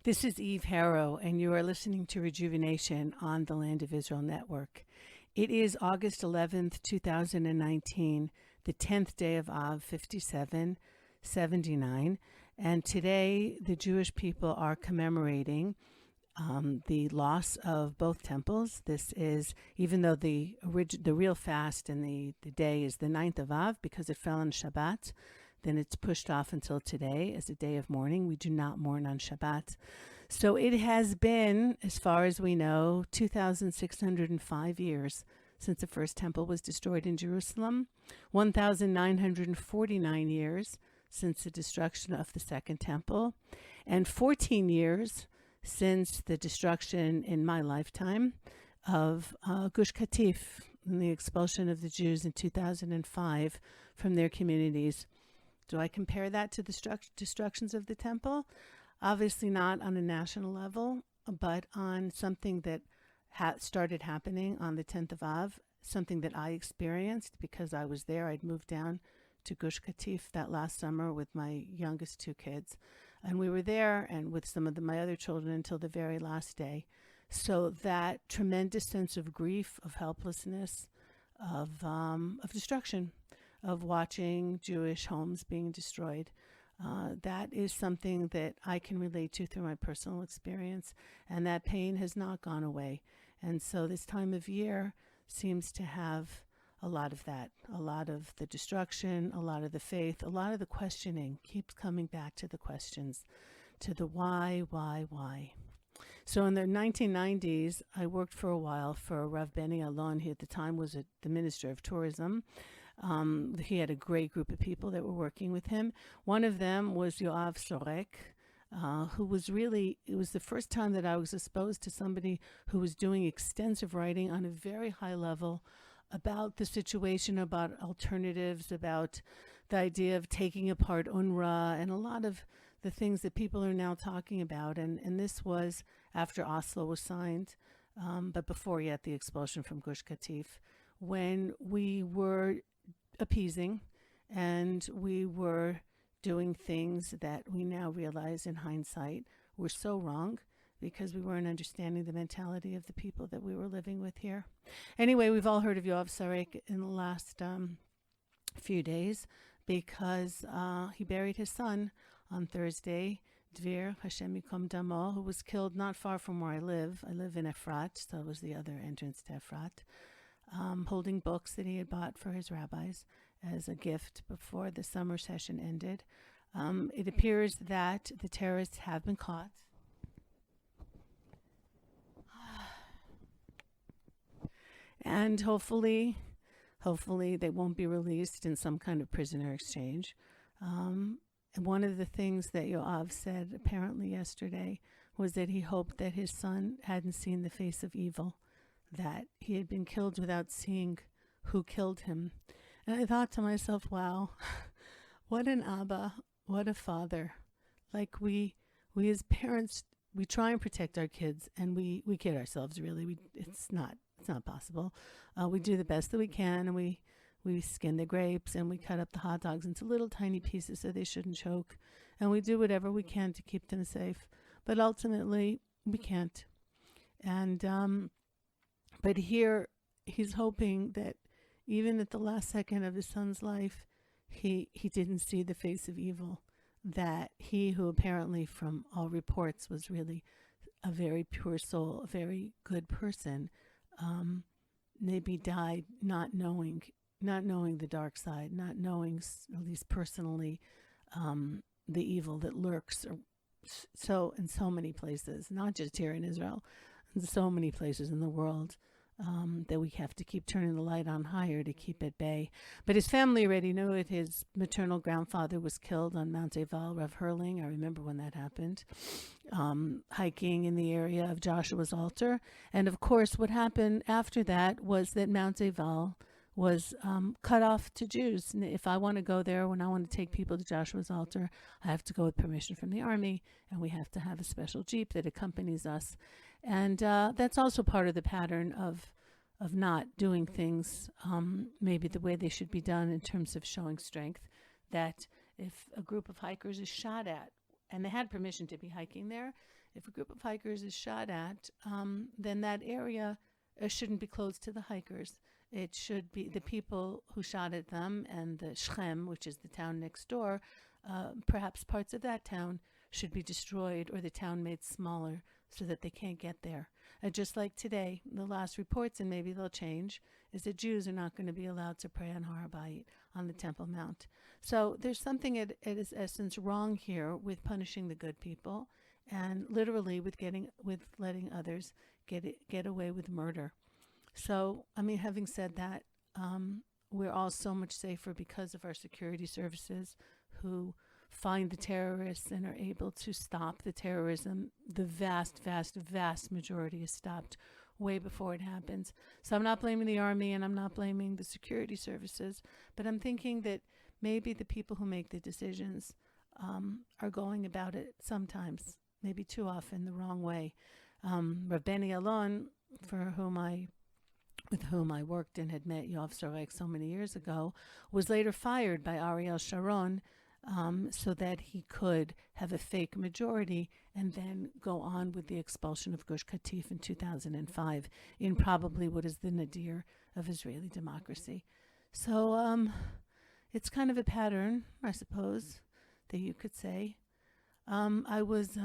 This is Eve Harrow, and you are listening to Rejuvenation on the Land of Israel Network. It is August 11th, 2019, the 10th day of Av, 5779, and today the Jewish people are commemorating the loss of both temples. This is, even though the real fast and the day is the 9th of Av, because it fell on Shabbat, then it's pushed off until today as a day of mourning. We do not mourn on Shabbat. So it has been, as far as we know, 2,605 years since the first temple was destroyed in Jerusalem, 1,949 years since the destruction of the second temple, and 14 years since the destruction in my lifetime of Gush Katif and the expulsion of the Jews in 2005 from their communities. Do I compare that to the destructions of the temple? Obviously not on a national level, but on something that started happening on the 10th of Av, something that I experienced because I was there. I'd moved down to Gush Katif that last summer with my youngest two kids. And we were there and with some of my other children until the very last day. So that tremendous sense of grief, of helplessness, of destruction, of watching Jewish homes being destroyed. That is something that I can relate to through my personal experience, and that pain has not gone away. And so this time of year seems to have a lot of that, a lot of the destruction, a lot of the faith, a lot of the questioning, keeps coming back to the questions, to the why. So in the 1990s, I worked for a while for Rav Benny Alon. He at the time was the Minister of Tourism. He had a great group of people that were working with him. One of them was Dvir Sorek, who was really, it was the first time that I was exposed to somebody who was doing extensive writing on a very high level about the situation, about alternatives, about the idea of taking apart UNRWA, and a lot of the things that people are now talking about. And this was after Oslo was signed, but before yet the expulsion from Gush Katif, when we were appeasing and we were doing things that we now realize in hindsight were so wrong because we weren't understanding the mentality of the people that we were living with here. Anyway, we've all heard of Dvir Sorek in the last few days because he buried his son on Thursday, Dvir, Hashem Yikom Damo, who was killed not far from where I live. I live in Efrat, so it was the other entrance to Efrat. Holding books that he had bought for his rabbis as a gift before the summer session ended. It appears that the terrorists have been caught. And hopefully they won't be released in some kind of prisoner exchange. And one of the things that Yoav said apparently yesterday was that he hoped that his son hadn't seen the face of evil, that he had been killed without seeing who killed him. And I thought to myself, wow, what an Abba, what a father. Like we as parents, we try and protect our kids, and we kid ourselves, really. It's not possible. We do the best that we can, and we skin the grapes, and we cut up the hot dogs into little tiny pieces so they shouldn't choke. And we do whatever we can to keep them safe. But ultimately, we can't. And but here, he's hoping that even at the last second of his son's life, he didn't see the face of evil, that he, who apparently from all reports was really a very pure soul, a very good person, maybe died not knowing the dark side, not knowing, at least personally, the evil that lurks in so many places, not just here in Israel, in so many places in the world. That we have to keep turning the light on higher to keep at bay. But his family already knew it. His maternal grandfather was killed on Mount Eval, Rav Hurling. I remember when that happened. Hiking in the area of Joshua's altar. And of course, what happened after that was that Mount Eval was cut off to Jews. And if I want to go there, when I want to take people to Joshua's altar, I have to go with permission from the army, and we have to have a special jeep that accompanies us. And that's also part of the pattern of not doing things maybe the way they should be done in terms of showing strength, that if a group of hikers is shot at and they had permission to be hiking there. If a group of hikers is shot at, then that area shouldn't be closed to the hikers. It should be the people who shot at them, and the Shechem, which is the town next door, perhaps parts of that town should be destroyed or the town made smaller so that they can't get there. Just like today, the last reports, and maybe they'll change, is that Jews are not going to be allowed to pray on Har HaBayit, on the Temple Mount. So there's something at its essence wrong here with punishing the good people, and literally with letting others get away with murder. So, I mean, having said that, we're all so much safer because of our security services who find the terrorists and are able to stop the terrorism. The vast, vast, vast majority is stopped way before it happens. So I'm not blaming the army and I'm not blaming the security services, but I'm thinking that maybe the people who make the decisions are going about it sometimes, maybe too often, the wrong way. Rabbeni Alon, with whom I worked and had met Dvir Sorek so many years ago, was later fired by Ariel Sharon so that he could have a fake majority and then go on with the expulsion of Gush Katif in 2005 in probably what is the nadir of Israeli democracy. So it's kind of a pattern, I suppose, that you could say. I was...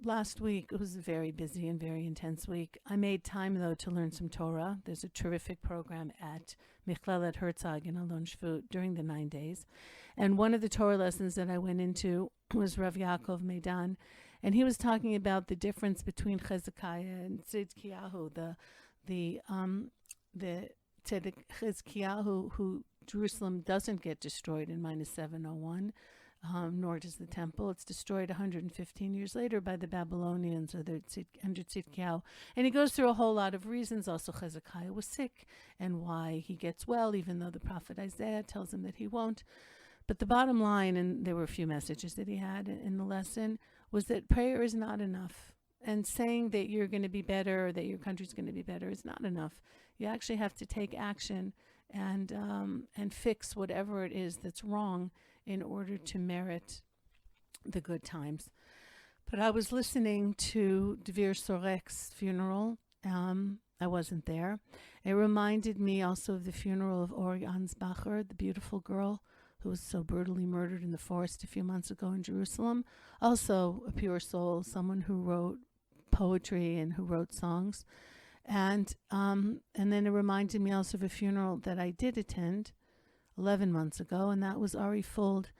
Last week, it was a very busy and very intense week. I made time, though, to learn some Torah. There's a terrific program at Michlelet Herzog in Alon Shvut during the 9 days. And one of the Torah lessons that I went into was Rav Yaakov Meidan. And he was talking about the difference between Hezekiah and Tzidkiyahu, the Tzedek Chizkiyahu, who Jerusalem doesn't get destroyed in minus 701. Nor does the temple. It's destroyed 115 years later by the Babylonians under Tzidkiyahu. And he goes through a whole lot of reasons. Also, Hezekiah was sick and why he gets well, even though the prophet Isaiah tells him that he won't. But the bottom line, and there were a few messages that he had in the lesson, was that prayer is not enough. And saying that you're going to be better or that your country's going to be better is not enough. You actually have to take action and fix whatever it is that's wrong in order to merit the good times. But I was listening to Dvir Sorek's funeral. I wasn't there. It reminded me also of the funeral of Ori Ansbacher, the beautiful girl who was so brutally murdered in the forest a few months ago in Jerusalem. Also a pure soul, someone who wrote poetry and who wrote songs. And then it reminded me also of a funeral that I did attend 11 months ago, and that was Ari Fuld.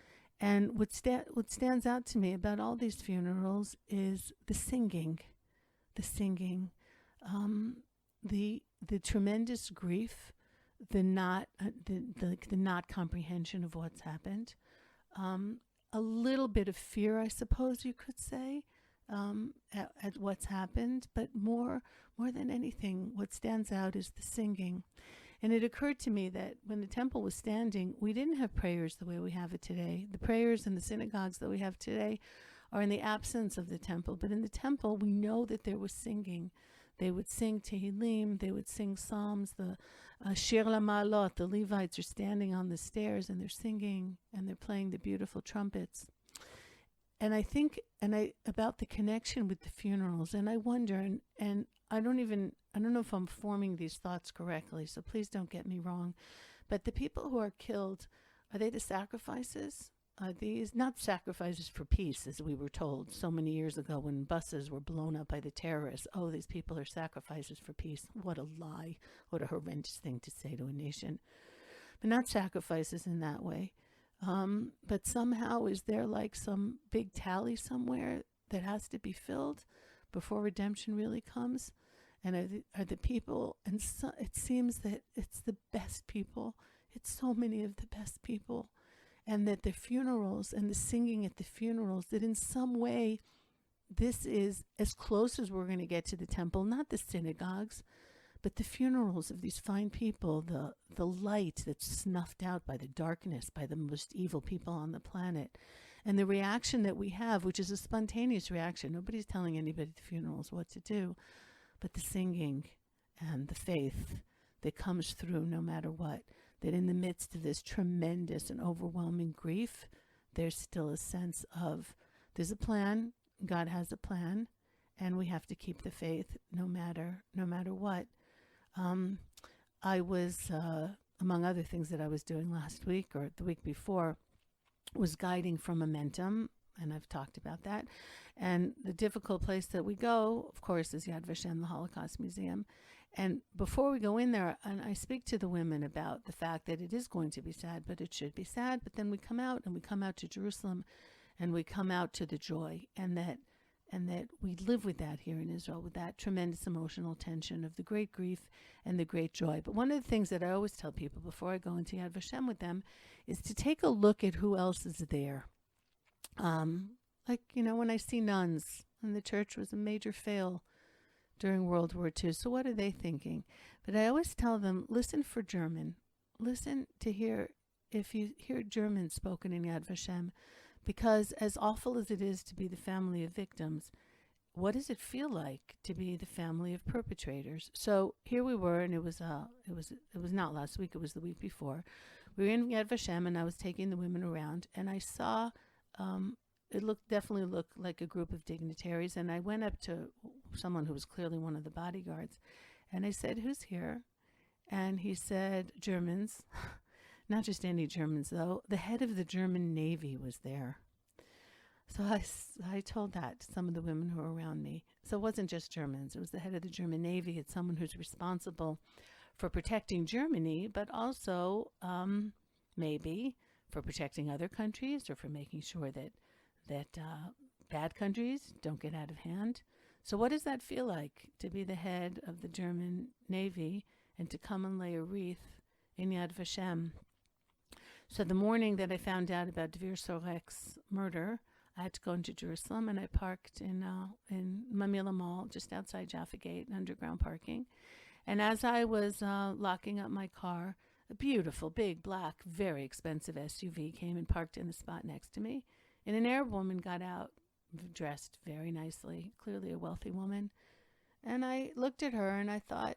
And what stands out to me about all these funerals is the singing, the tremendous grief, the not comprehension of what's happened, a little bit of fear, I suppose you could say, at what's happened, but more than anything, what stands out is the singing. And it occurred to me that when the temple was standing, we didn't have prayers the way we have it today. The prayers in the synagogues that we have today are in the absence of the temple. But in the temple, we know that there was singing. They would sing Tehillim, they would sing Psalms, the Shir LaMa'alot, the Levites are standing on the stairs and they're singing and they're playing the beautiful trumpets. And I think about the connection with the funerals, and I wonder, and I don't know if I'm forming these thoughts correctly, so please don't get me wrong, but the people who are killed, are they the sacrifices? Are these not sacrifices for peace, as we were told so many years ago when buses were blown up by the terrorists? Oh, these people are sacrifices for peace. What a lie. What a horrendous thing to say to a nation. But not sacrifices in that way. But somehow, is there like some big tally somewhere that has to be filled before redemption really comes? And are the people, and so, it seems that it's the best people. It's so many of the best people. And that the funerals and the singing at the funerals, that in some way, this is as close as we're going to get to the temple, not the synagogues, but the funerals of these fine people, the light that's snuffed out by the darkness, by the most evil people on the planet. And the reaction that we have, which is a spontaneous reaction. Nobody's telling anybody at the funerals what to do. But the singing and the faith that comes through no matter what, that in the midst of this tremendous and overwhelming grief, there's still a sense of there's a plan. God has a plan, and we have to keep the faith no matter what. I was, among other things that I was doing last week or the week before, was guiding from Momentum, and I've talked about that. And the difficult place that we go, of course, is Yad Vashem, the Holocaust Museum. And before we go in there, and I speak to the women about the fact that it is going to be sad, but it should be sad. But then we come out to Jerusalem, and we come out to the joy, and that we live with that here in Israel, with that tremendous emotional tension of the great grief and the great joy. But one of the things that I always tell people before I go into Yad Vashem with them is to take a look at who else is there. When I see nuns, and the church was a major fail during World War II, so what are they thinking? But I always tell them, listen for German. Listen to hear, if you hear German spoken in Yad Vashem, because as awful as it is to be the family of victims, what does it feel like to be the family of perpetrators? So here we were, and it was not last week, it was the week before. We were in Yad Vashem, and I was taking the women around, and I saw it definitely looked like a group of dignitaries, and I went up to someone who was clearly one of the bodyguards, and I said, "Who's here?" And he said, "Germans." Not just any Germans, though. The head of the German Navy was there. So I told that to some of the women who were around me. So it wasn't just Germans. It was the head of the German Navy. It's someone who's responsible for protecting Germany, but also maybe for protecting other countries, or for making sure that bad countries don't get out of hand. So what does that feel like, to be the head of the German Navy and to come and lay a wreath in Yad Vashem? So the morning that I found out about Dvir Sorek's murder, I had to go into Jerusalem, and I parked in Mamila Mall, just outside Jaffa Gate, underground parking. And as I was locking up my car, a beautiful, big, black, very expensive SUV came and parked in the spot next to me. And an Arab woman got out, dressed very nicely, clearly a wealthy woman. And I looked at her and I thought,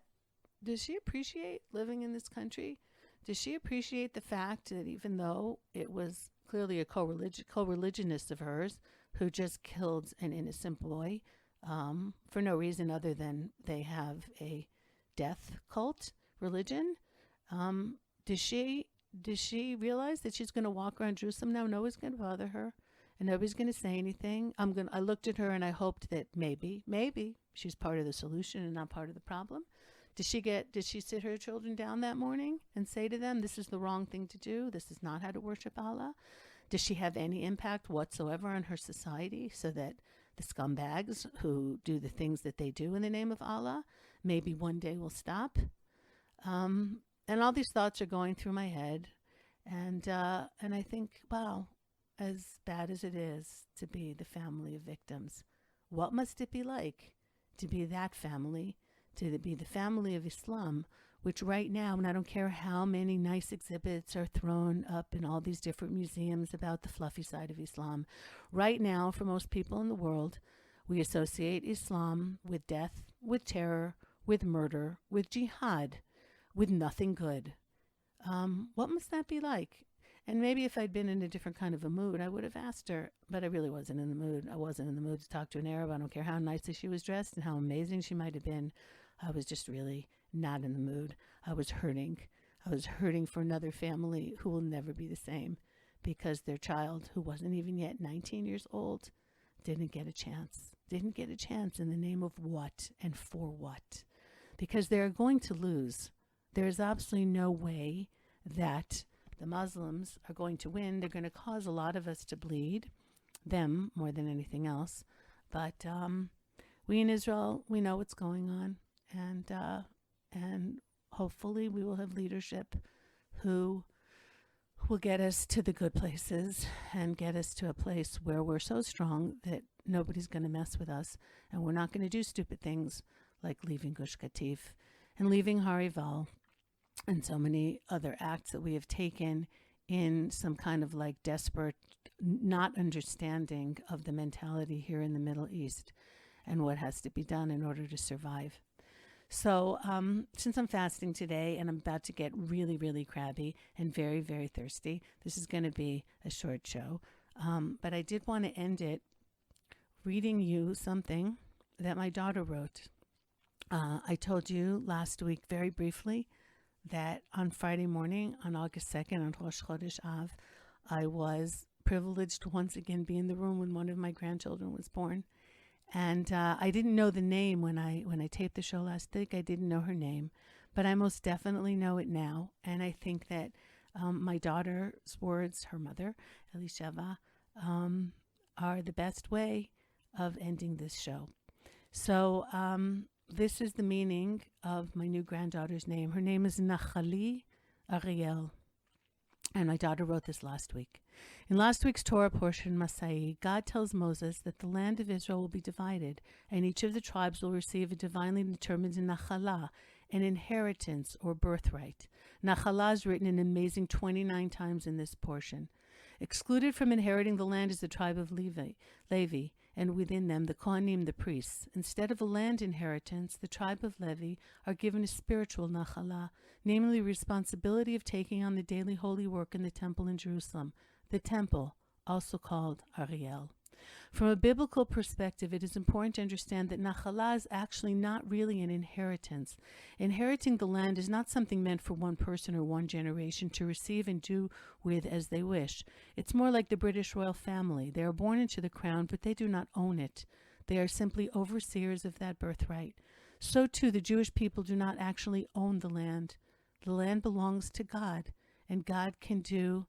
does she appreciate living in this country? Does she appreciate the fact that even though it was clearly a co-religionist of hers who just killed an innocent boy for no reason other than they have a death cult religion, does she realize that she's going to walk around Jerusalem now? Nobody's going to bother her, and nobody's going to say anything. I looked at her and I hoped that maybe she's part of the solution and not part of the problem. Did she sit her children down that morning and say to them, this is the wrong thing to do? This is not how to worship Allah? Does she have any impact whatsoever on her society, so that the scumbags who do the things that they do in the name of Allah maybe one day will stop? And all these thoughts are going through my head. And I think, wow, as bad as it is to be the family of victims, what must it be like to be that family, to be the family of Islam, which right now, and I don't care how many nice exhibits are thrown up in all these different museums about the fluffy side of Islam, right now, for most people in the world, we associate Islam with death, with terror, with murder, with jihad, with nothing good. What must that be like? And maybe if I'd been in a different kind of a mood, I would have asked her, but I really wasn't in the mood. I wasn't in the mood to talk to an Arab. I don't care how nicely she was dressed and how amazing she might have been. I was just really not in the mood. I was hurting. I was hurting for another family who will never be the same, because their child, who wasn't even yet 19 years old, didn't get a chance. Didn't get a chance in the name of what and for what? Because they're going to lose. There's absolutely no way that the Muslims are going to win. They're going to cause a lot of us to bleed, them more than anything else. But we in Israel, we know what's going on, and hopefully we will have leadership who will get us to the good places and get us to a place where we're so strong that nobody's going to mess with us, and we're not going to do stupid things like leaving Gush Katif and leaving Harival and so many other acts that we have taken in some kind of like desperate not understanding of the mentality here in the Middle East and what has to be done in order to survive. So since I'm fasting today and I'm about to get really, really crabby and very, very thirsty, this is going to be a short show. But I did want to end it reading you something that my daughter wrote. I told you last week very briefly that on Friday morning, on August 2nd, on Rosh Chodesh Av, I was privileged to once again be in the room when one of my grandchildren was born. And I didn't know the name when I taped the show last week. I didn't know her name, but I most definitely know it now. And I think that my daughter's words, her mother, Elisheva, are the best way of ending this show. So this is the meaning of my new granddaughter's name. Her name is Nachali Ariel. And my daughter wrote this last week. In last week's Torah portion, Masai, God tells Moses that the land of Israel will be divided, and each of the tribes will receive a divinely determined nachala, an inheritance or birthright. Nachala is written an amazing 29 times in this portion. Excluded from inheriting the land is the tribe of Levi, and within them the Kohanim, the priests. Instead of a land inheritance, the tribe of Levi are given a spiritual nachala, namely responsibility of taking on the daily holy work in the temple in Jerusalem, the temple, also called Ariel. From a biblical perspective, it is important to understand that nachala is actually not really an inheritance. Inheriting the land is not something meant for one person or one generation to receive and do with as they wish. It's more like the British royal family. They are born into the crown, but they do not own it. They are simply overseers of that birthright. So too, the Jewish people do not actually own the land. The land belongs to God, and God can do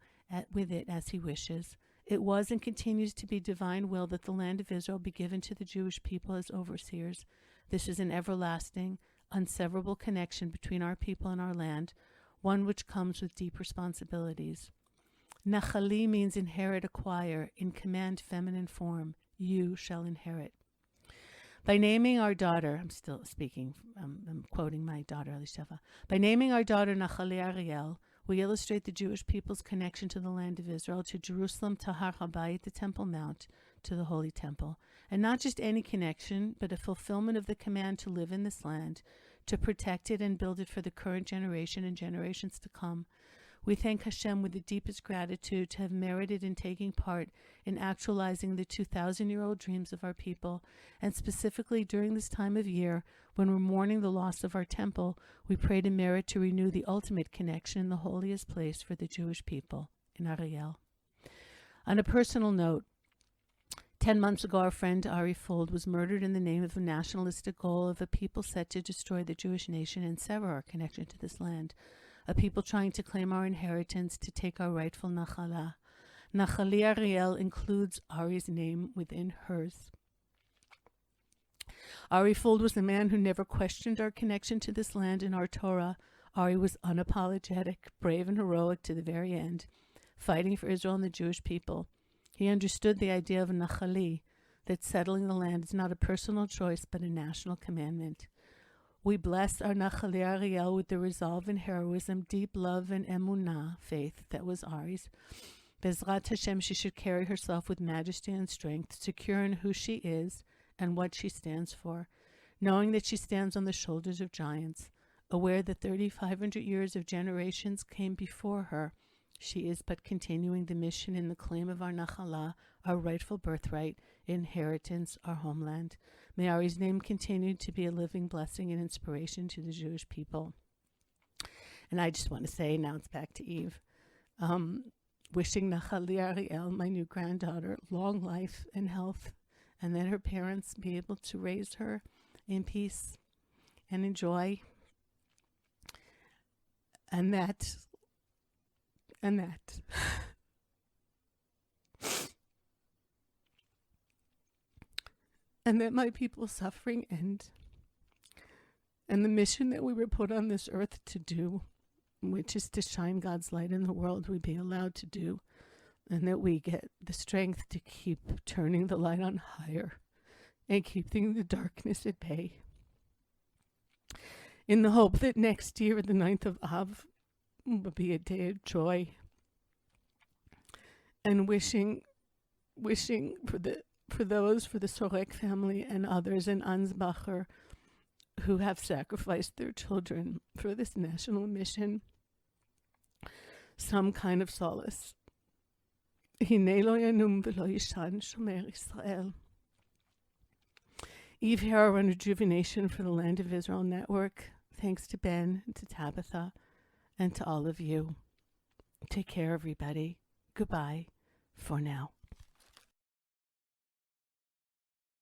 with it as he wishes. It was and continues to be divine will that the land of Israel be given to the Jewish people as overseers. This is an everlasting, unseverable connection between our people and our land, one which comes with deep responsibilities. Nachali means inherit, acquire, in command feminine form. You shall inherit. By naming our daughter, I'm still speaking, I'm quoting my daughter, Elisheva. By naming our daughter Nachali Ariel, we illustrate the Jewish people's connection to the land of Israel, to Jerusalem, to Har HaBayit, the Temple Mount, to the Holy Temple. And not just any connection, but a fulfillment of the command to live in this land, to protect it and build it for the current generation and generations to come. We thank Hashem with the deepest gratitude to have merited in taking part in actualizing the 2,000-year-old dreams of our people, and specifically during this time of year, when we're mourning the loss of our temple, we pray to merit to renew the ultimate connection in the holiest place for the Jewish people, in Ariel. On a personal note, 10 months ago, our friend Ari Fold was murdered in the name of a nationalistic goal of a people set to destroy the Jewish nation and sever our connection to this land. A people trying to claim our inheritance, to take our rightful nachala. Nachali Ariel includes Ari's name within hers. Ari Fold was a man who never questioned our connection to this land and our Torah. Ari was unapologetic, brave and heroic to the very end, fighting for Israel and the Jewish people. He understood the idea of nachali, that settling the land is not a personal choice but a national commandment. We bless our Nachali Ariel with the resolve and heroism, deep love and emunah, faith, that was Ari's. Bezrat Hashem, she should carry herself with majesty and strength, secure in who she is and what she stands for, knowing that she stands on the shoulders of giants, aware that 3,500 years of generations came before her. She is but continuing the mission in the claim of our Nachala, our rightful birthright, inheritance, our homeland. May Ari's name continue to be a living blessing and inspiration to the Jewish people. And I just want to say, now it's back to Eve, wishing Nachali Ariel, my new granddaughter, long life and health, and that her parents be able to raise her in peace and in joy, and that and that my people's suffering end, and the mission that we were put on this earth to do, which is to shine God's light in the world, we be allowed to do, and that we get the strength to keep turning the light on higher and keeping the darkness at bay, in the hope that next year, the 9th of Av, will be a day of joy, and wishing for the Sorek family and others in Ansbacher who have sacrificed their children for this national mission some kind of solace. Hine lo yanum v'lo yishan shomer Israel. Eve here on Rejuvenation for the Land of Israel Network. Thanks to Ben, to Tabitha, and to all of you. Take care, everybody. Goodbye for now.